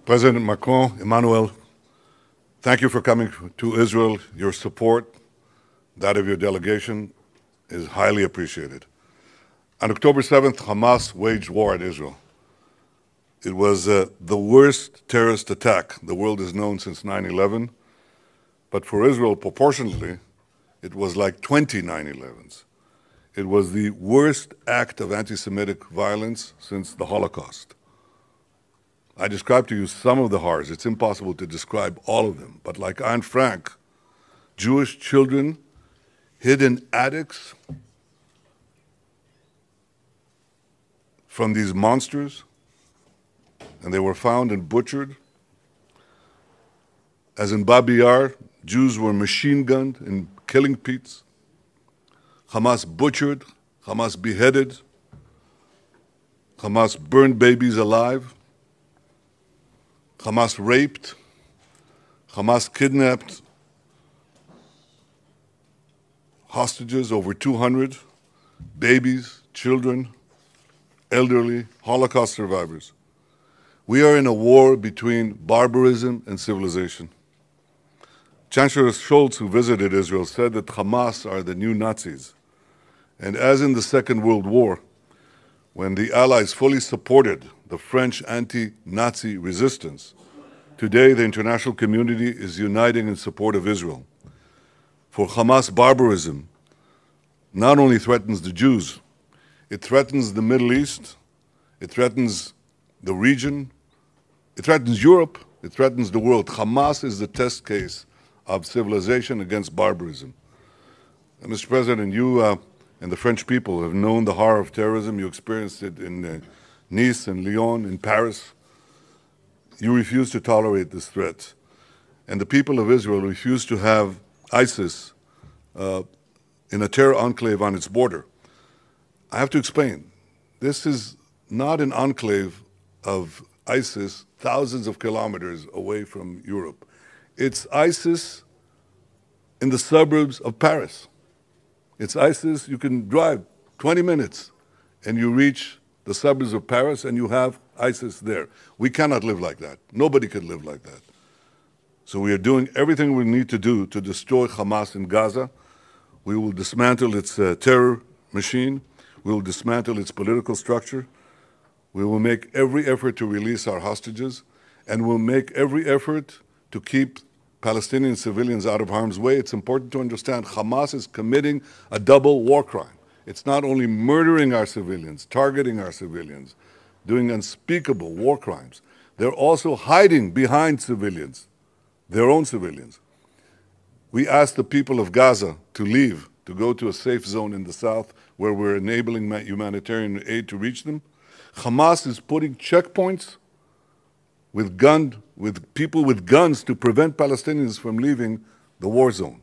President Macron, Emmanuel, thank you for coming to Israel. Your support, that of your delegation, is highly appreciated. On October 7th, Hamas waged war at Israel. It was the worst terrorist attack the world has known since 9/11, but for Israel, proportionately, it was like 20 9/11s. It was the worst act of anti-Semitic violence since the Holocaust. I described to you some of the horrors. It's impossible to describe all of them. But like Anne Frank, Jewish children hid in attics from these monsters, and they were found and butchered. As in Babi Yar, Jews were machine-gunned in killing pits. Hamas butchered, Hamas beheaded, Hamas burned babies alive. Hamas raped, Hamas kidnapped hostages, over 200, babies, children, elderly, Holocaust survivors. We are in a war between barbarism and civilization. Chancellor Scholz, who visited Israel, said that Hamas are the new Nazis. And as in the Second World War, when the Allies fully supported the French anti-Nazi resistance, today the international community is uniting in support of Israel. For Hamas, barbarism not only threatens the Jews, it threatens the Middle East, it threatens the region, it threatens Europe, it threatens the world. Hamas is the test case of civilization against barbarism. And Mr. President, you and the French people have known the horror of terrorism. You experienced it in Nice and Lyon, in Paris. You refuse to tolerate this threat. And the people of Israel refuse to have ISIS in a terror enclave on its border. I have to explain. This is not an enclave of ISIS thousands of kilometers away from Europe. It's ISIS in the suburbs of Paris. It's ISIS, you can drive 20 minutes and you reach the suburbs of Paris and you have ISIS there. We cannot live like that. Nobody could live like that. So we are doing everything we need to do to destroy Hamas in Gaza. We will dismantle its terror machine. We will dismantle its political structure. We will make every effort to release our hostages, and we'll make every effort to keep Palestinian civilians out of harm's way. It's important to understand Hamas is committing a double war crime. It's not only murdering our civilians, targeting our civilians, doing unspeakable war crimes. They're also hiding behind civilians, their own civilians. We asked the people of Gaza to leave, to go to a safe zone in the south where we're enabling humanitarian aid to reach them. Hamas is putting checkpoints with people with guns to prevent Palestinians from leaving the war zone.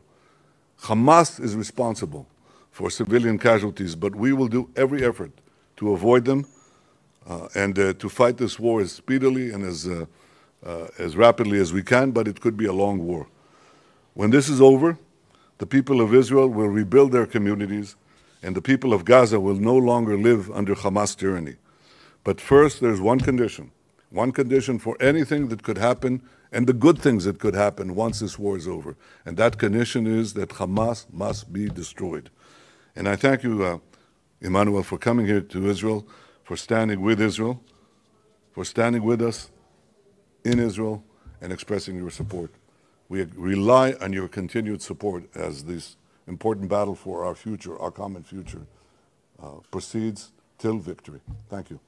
Hamas is responsible for civilian casualties, but we will do every effort to avoid them and to fight this war as speedily and as rapidly as we can, but it could be a long war. When this is over, the people of Israel will rebuild their communities, and the people of Gaza will no longer live under Hamas tyranny. But first, there's one condition for anything that could happen and the good things that could happen once this war is over. And that condition is that Hamas must be destroyed. And I thank you, Emmanuel, for coming here to Israel, for standing with Israel, for standing with us in Israel and expressing your support. We rely on your continued support as this important battle for our future, our common future, proceeds till victory. Thank you.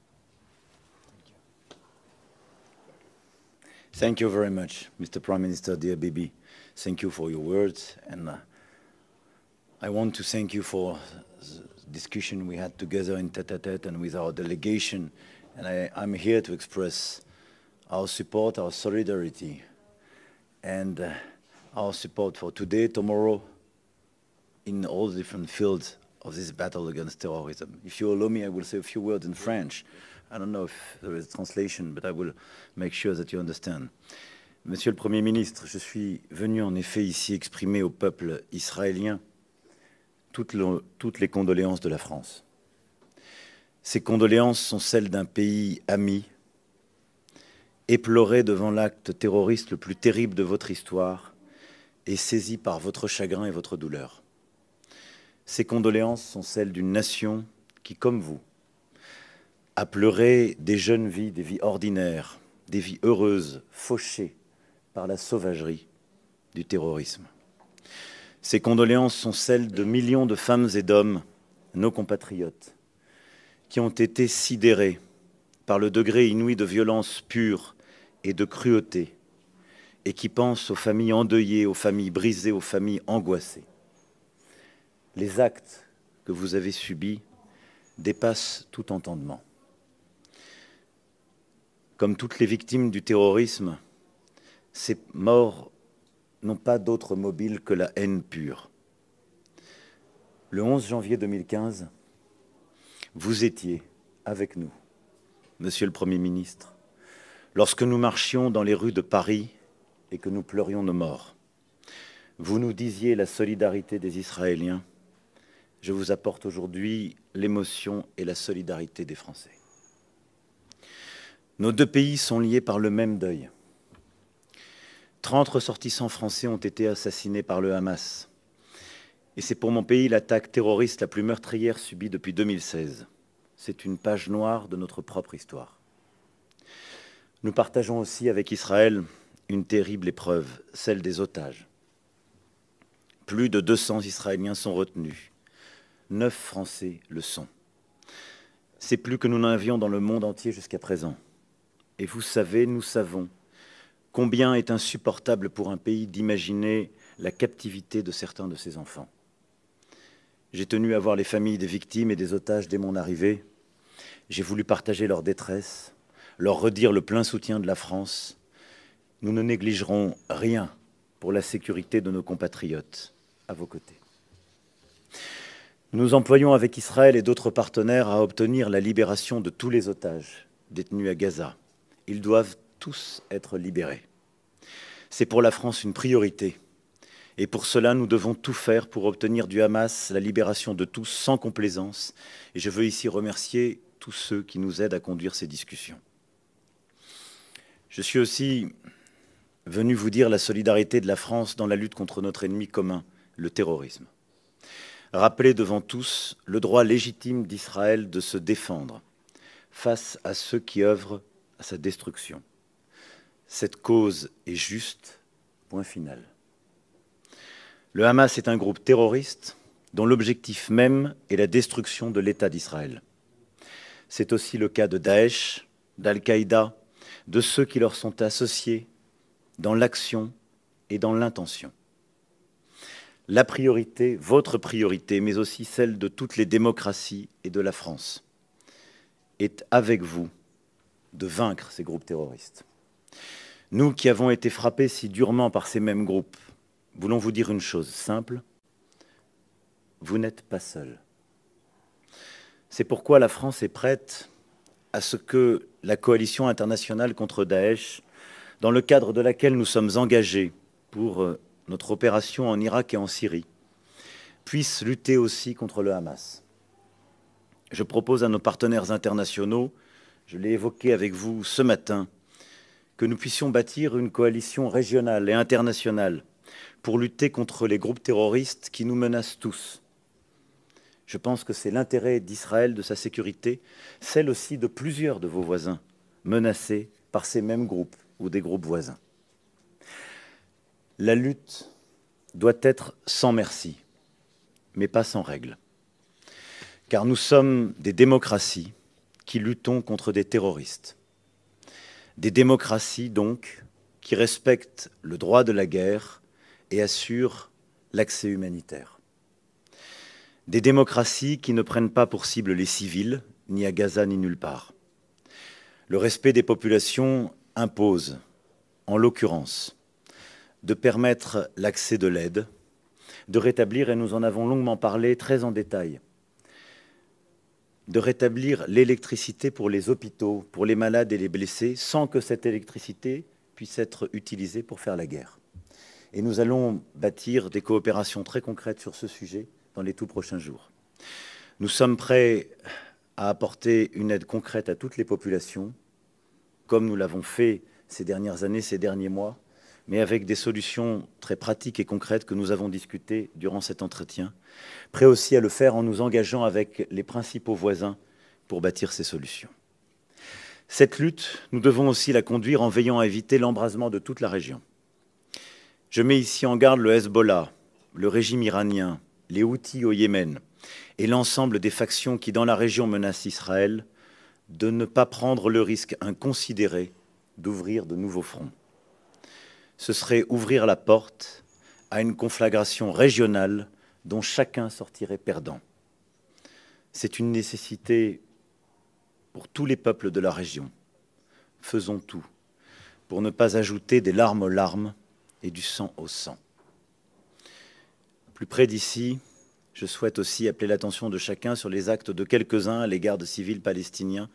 Thank you very much, Mr. Prime Minister, dear Bibi. Thank you for your words. And I want to thank you for the discussion we had together in tete-a-tete and with our delegation. And I'm here to express our support, our solidarity, and our support for today, tomorrow, in all the different fields of this battle against terrorism. If you allow me, I will say a few words in French. I don't know if there is translation, but I will make sure that you understand. Monsieur le Premier ministre, je suis venu en effet ici exprimer au peuple israélien toutes les condoléances de la France. Ces condoléances sont celles d'un pays ami éploré devant l'acte terroriste le plus terrible de votre histoire et saisi par votre chagrin et votre douleur. Ces condoléances sont celles d'une nation qui, comme vous, a pleuré des jeunes vies, des vies ordinaires, des vies heureuses, fauchées par la sauvagerie du terrorisme. Ces condoléances sont celles de millions de femmes et d'hommes, nos compatriotes, qui ont été sidérés par le degré inouï de violence pure et de cruauté, et qui pensent aux familles endeuillées, aux familles brisées, aux familles angoissées. Les actes que vous avez subis dépassent tout entendement. Comme toutes les victimes du terrorisme, ces morts n'ont pas d'autre mobile que la haine pure. Le 11 janvier 2015, vous étiez avec nous, Monsieur le Premier ministre, lorsque nous marchions dans les rues de Paris et que nous pleurions nos morts. Vous nous disiez la solidarité des Israéliens. Je vous apporte aujourd'hui l'émotion et la solidarité des Français. Nos deux pays sont liés par le même deuil. 30 ressortissants français ont été assassinés par le Hamas. Et c'est pour mon pays l'attaque terroriste la plus meurtrière subie depuis 2016. C'est une page noire de notre propre histoire. Nous partageons aussi avec Israël une terrible épreuve, celle des otages. Plus de 200 Israéliens sont retenus. 9 Français le sont. C'est plus que nous n'en avions dans le monde entier jusqu'à présent. Et vous savez, nous savons, combien est insupportable pour un pays d'imaginer la captivité de certains de ses enfants. J'ai tenu à voir les familles des victimes et des otages dès mon arrivée. J'ai voulu partager leur détresse, leur redire le plein soutien de la France. Nous ne négligerons rien pour la sécurité de nos compatriotes à vos côtés. Nous nous employons avec Israël et d'autres partenaires à obtenir la libération de tous les otages détenus à Gaza. Ils doivent tous être libérés. C'est pour la France une priorité. Et pour cela, nous devons tout faire pour obtenir du Hamas la libération de tous sans complaisance. Et je veux ici remercier tous ceux qui nous aident à conduire ces discussions. Je suis aussi venu vous dire la solidarité de la France dans la lutte contre notre ennemi commun, le terrorisme. Rappelez devant tous le droit légitime d'Israël de se défendre face à ceux qui œuvrent à sa destruction. Cette cause est juste, point final. Le Hamas est un groupe terroriste dont l'objectif même est la destruction de l'État d'Israël. C'est aussi le cas de Daesh, d'Al-Qaïda, de ceux qui leur sont associés dans l'action et dans l'intention. La priorité, votre priorité, mais aussi celle de toutes les démocraties et de la France, est avec vous de vaincre ces groupes terroristes. Nous qui avons été frappés si durement par ces mêmes groupes, voulons vous dire une chose simple, vous n'êtes pas seuls. C'est pourquoi la France est prête à ce que la coalition internationale contre Daesh, dans le cadre de laquelle nous sommes engagés pour notre opération en Irak et en Syrie, puisse lutter aussi contre le Hamas. Je propose à nos partenaires internationaux, je l'ai évoqué avec vous ce matin, que nous puissions bâtir une coalition régionale et internationale pour lutter contre les groupes terroristes qui nous menacent tous. Je pense que c'est l'intérêt d'Israël, de sa sécurité, celle aussi de plusieurs de vos voisins menacés par ces mêmes groupes ou des groupes voisins. La lutte doit être sans merci, mais pas sans règles. Car nous sommes des démocraties qui luttons contre des terroristes. Des démocraties, donc, qui respectent le droit de la guerre et assurent l'accès humanitaire. Des démocraties qui ne prennent pas pour cible les civils, ni à Gaza, ni nulle part. Le respect des populations impose, en l'occurrence, de permettre l'accès de l'aide, de rétablir, et nous en avons longuement parlé très en détail, de rétablir l'électricité pour les hôpitaux, pour les malades et les blessés, sans que cette électricité puisse être utilisée pour faire la guerre. Et nous allons bâtir des coopérations très concrètes sur ce sujet dans les tout prochains jours. Nous sommes prêts à apporter une aide concrète à toutes les populations, comme nous l'avons fait ces dernières années, ces derniers mois, mais avec des solutions très pratiques et concrètes que nous avons discutées durant cet entretien, prêts aussi à le faire en nous engageant avec les principaux voisins pour bâtir ces solutions. Cette lutte, nous devons aussi la conduire en veillant à éviter l'embrasement de toute la région. Je mets ici en garde le Hezbollah, le régime iranien, les Houthis au Yémen et l'ensemble des factions qui, dans la région, menacent Israël, de ne pas prendre le risque inconsidéré d'ouvrir de nouveaux fronts. Ce serait ouvrir la porte à une conflagration régionale dont chacun sortirait perdant. C'est une nécessité pour tous les peuples de la région. Faisons tout pour ne pas ajouter des larmes aux larmes et du sang au sang. Plus près d'ici, je souhaite aussi appeler l'attention de chacun sur les actes de quelques-uns à l'égard de civils palestiniens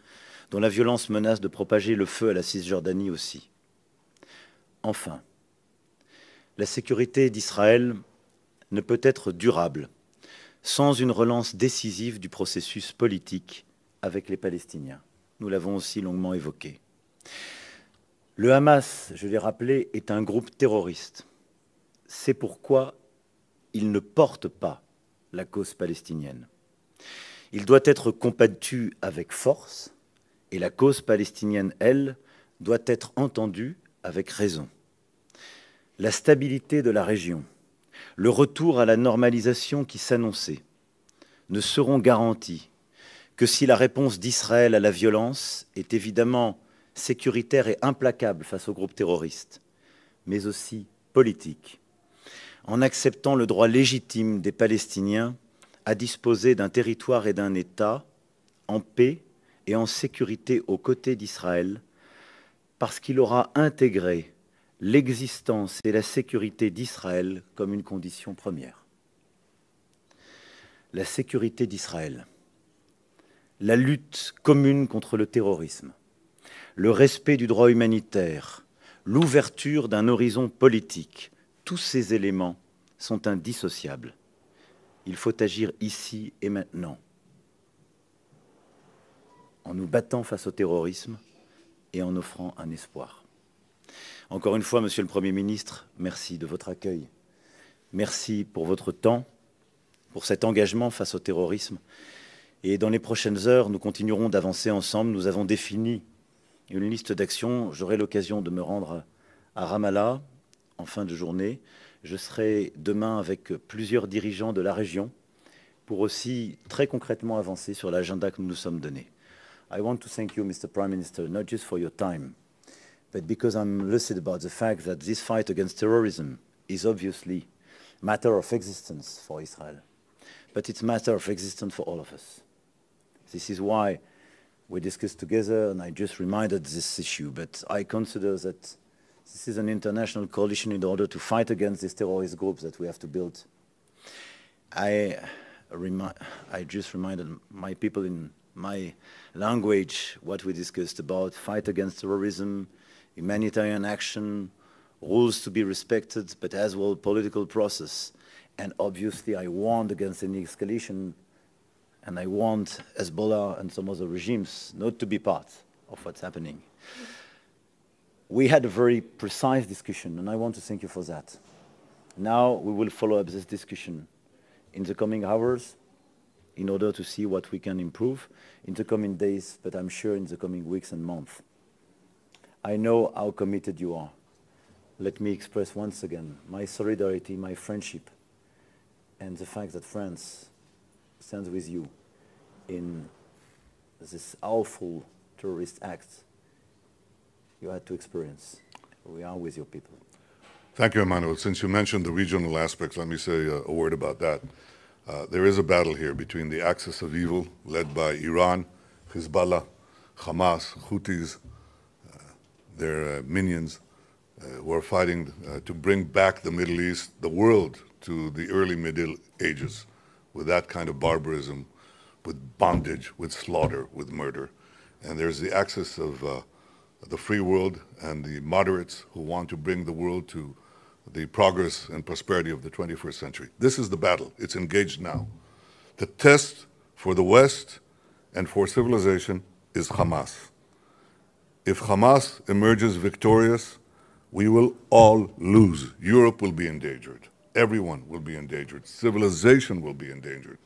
dont la violence menace de propager le feu à la Cisjordanie aussi. Enfin, la sécurité d'Israël ne peut être durable sans une relance décisive du processus politique avec les Palestiniens. Nous l'avons aussi longuement évoqué. Le Hamas, je l'ai rappelé, est un groupe terroriste. C'est pourquoi il ne porte pas la cause palestinienne. Il doit être combattu avec force et la cause palestinienne, elle, doit être entendue avec raison. La stabilité de la région, le retour à la normalisation qui s'annonçait, ne seront garantis que si la réponse d'Israël à la violence est évidemment sécuritaire et implacable face aux groupes terroristes, mais aussi politique, en acceptant le droit légitime des Palestiniens à disposer d'un territoire et d'un État en paix et en sécurité aux côtés d'Israël, parce qu'il aura intégré l'existence et la sécurité d'Israël comme une condition première. La sécurité d'Israël, la lutte commune contre le terrorisme, le respect du droit humanitaire, l'ouverture d'un horizon politique, tous ces éléments sont indissociables. Il faut agir ici et maintenant, en nous battant face au terrorisme et en offrant un espoir. Encore une fois, Monsieur le Premier ministre, merci de votre accueil. Merci pour votre temps, pour cet engagement face au terrorisme. Et dans les prochaines heures, nous continuerons d'avancer ensemble. Nous avons défini une liste d'actions. J'aurai l'occasion de me rendre à Ramallah en fin de journée. Je serai demain avec plusieurs dirigeants de la région pour aussi très concrètement avancer sur l'agenda que nous nous sommes donné. I want to thank you, Mr. Prime Minister, not just for your time, but because I'm lucid about the fact that this fight against terrorism is obviously a matter of existence for Israel, but it's a matter of existence for all of us. This is why we discussed together, and I just reminded this issue, but I consider that this is an international coalition in order to fight against these terrorist groups that we have to build. I just reminded my people in my language what we discussed about fight against terrorism, humanitarian action, rules to be respected, but as well political process. And obviously I warned against any escalation, and I want Hezbollah and some other regimes not to be part of what's happening. We had a very precise discussion, and I want to thank you for that. Now we will follow up this discussion in the coming hours in order to see what we can improve in the coming days, but I'm sure in the coming weeks and months. I know how committed you are. Let me express once again my solidarity, my friendship, and the fact that France stands with you in this awful terrorist act you had to experience. We are with your people. Thank you, Emmanuel. Since you mentioned the regional aspects, let me say a word about that. There is a battle here between the axis of evil led by Iran, Hezbollah, Hamas, Houthis, their minions, who are fighting to bring back the Middle East, the world, to the early Middle Ages with that kind of barbarism, with bondage, with slaughter, with murder. And there's the axis of the free world and the moderates who want to bring the world to the progress and prosperity of the 21st century. This is the battle. It's engaged now. The test for the West and for civilization is Hamas. If Hamas emerges victorious, we will all lose. Europe will be endangered. Everyone will be endangered. Civilization will be endangered.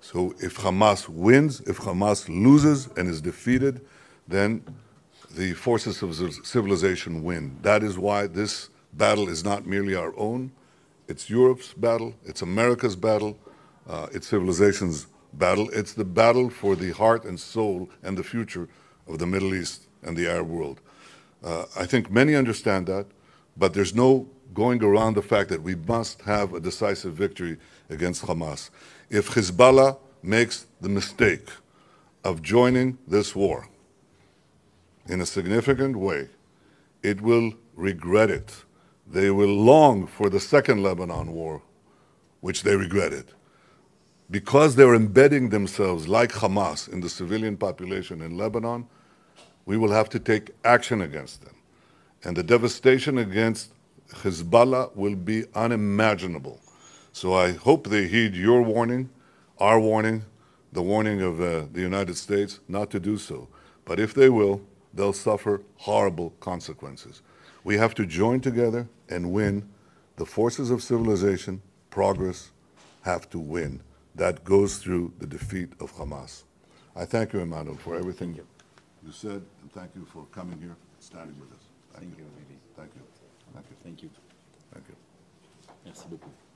So if Hamas wins, if Hamas loses and is defeated, then the forces of civilization win. That is why this battle is not merely our own. It's Europe's battle. It's America's battle. It's civilization's battle. It's the battle for the heart and soul and the future of the Middle East and the Arab world. I think many understand that, but there's no going around the fact that we must have a decisive victory against Hamas. If Hezbollah makes the mistake of joining this war in a significant way, it will regret it. They will long for the second Lebanon war, which they regretted. Because they're embedding themselves like Hamas in the civilian population in Lebanon, we will have to take action against them. And the devastation against Hezbollah will be unimaginable. So I hope they heed your warning, our warning, the warning of the United States not to do so. But if they will, they'll suffer horrible consequences. We have to join together and win. The forces of civilization, progress, have to win. That goes through the defeat of Hamas. I thank you, Emmanuel, for everything you said, and thank you for coming here and standing with us. Thank you, Bibi. Thank you. Thank you. Thank you. Thank you. Merci beaucoup.